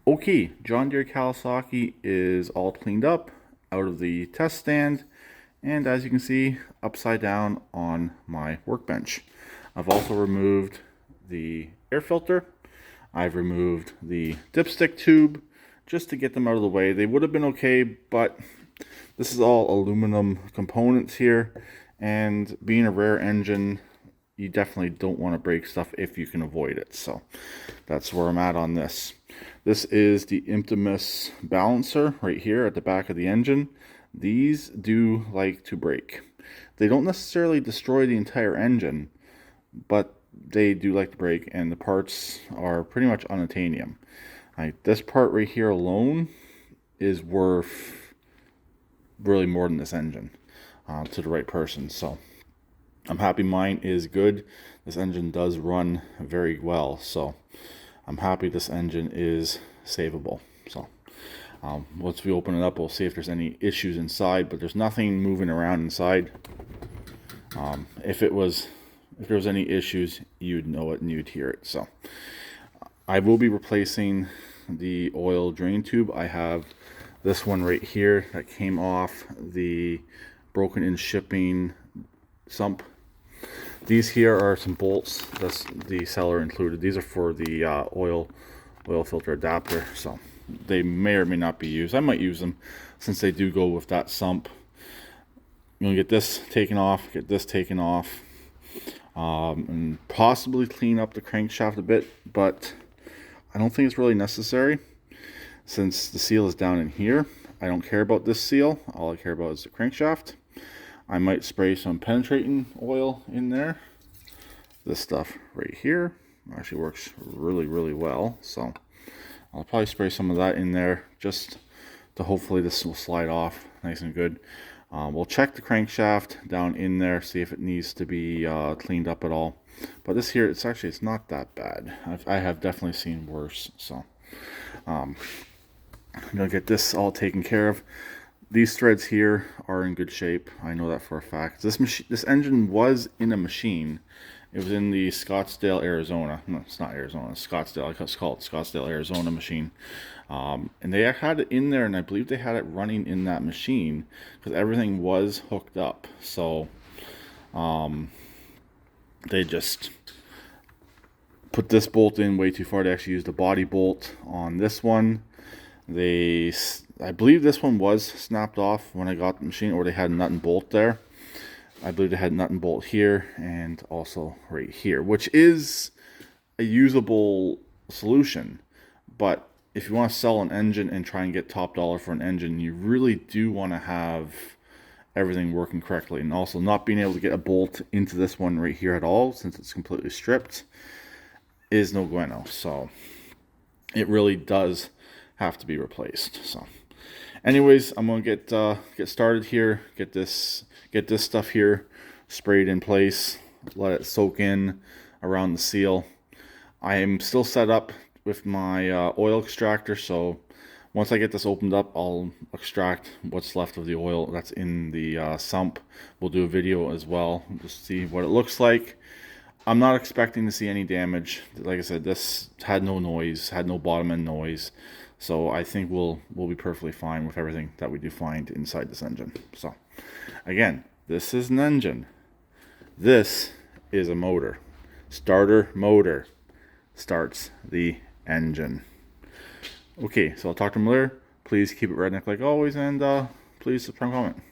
Okay, John Deere Kawasaki is all cleaned up out of the test stand, and as you can see, upside down on my workbench. I've also removed the air filter. I've removed the dipstick tube just to get them out of the way. They would have been okay, but this is all aluminum components here, and being a rare engine, you definitely don't want to break stuff if you can avoid it. So that's where I'm at on this. This is the infamous balancer right here at the back of the engine. These do like to break. They don't necessarily destroy the entire engine, but they do like to break, and the parts are pretty much unattainium. This part right here alone is worth really more than this engine to the right person. So I'm happy mine is good. This engine does run very well, so I'm happy this engine is savable. So once we open it up, we'll see if there's any issues inside, but there's nothing moving around inside. If there was any issues, you'd know it and you'd hear it. So I will be replacing the oil drain tube. I have this one right here that came off the broken in shipping sump. These here are some bolts that the seller included. These are for the oil filter adapter, so they may or may not be used. I might use them since they do go with that sump. I'm gonna get this taken off, get this taken off, and possibly clean up the crankshaft a bit, but I don't think it's really necessary since the seal is down in here. I don't care about this seal. All I care about is the crankshaft. I might spray some penetrating oil in there. This stuff right here actually works really well, so I'll probably spray some of that in there just to hopefully this will slide off nice and good. We'll check the crankshaft down in there, see if it needs to be cleaned up at all. But this here, it's not that bad. I have definitely seen worse. So I'm gonna get this all taken care of. These threads here are in good shape. I know that for a fact. This engine was in a machine. It was in the Scottsdale, Arizona. No, it's not Arizona. It's Scottsdale. I call it Scottsdale, Arizona machine. And they had it in there, and I believe they had it running in that machine because everything was hooked up. So they just put this bolt in way too far. They actually used a body bolt on this one. I believe this one was snapped off when I got the machine, or they had a nut and bolt there. I believe they had nut and bolt here and also right here, which is a usable solution. But if you want to sell an engine and try and get top dollar for an engine, you really do want to have everything working correctly. And also not being able to get a bolt into this one right here at all, since it's completely stripped, is no bueno. So it really does have to be replaced. So anyways, I'm gonna get started here, get this stuff here sprayed in place, let it soak in around the seal. I am still set up with my oil extractor, so once I get this opened up, I'll extract what's left of the oil that's in the sump. We'll do a video as well, just see what it looks like. I'm not expecting to see any damage. Like I said, this had no noise, had no bottom end noise. So I think we'll be perfectly fine with everything that we do find inside this engine. So again, this is an engine. This is a motor. Starter motor starts the engine. Okay, so I'll talk to them later. Please keep it redneck like always, and please subscribe and comment.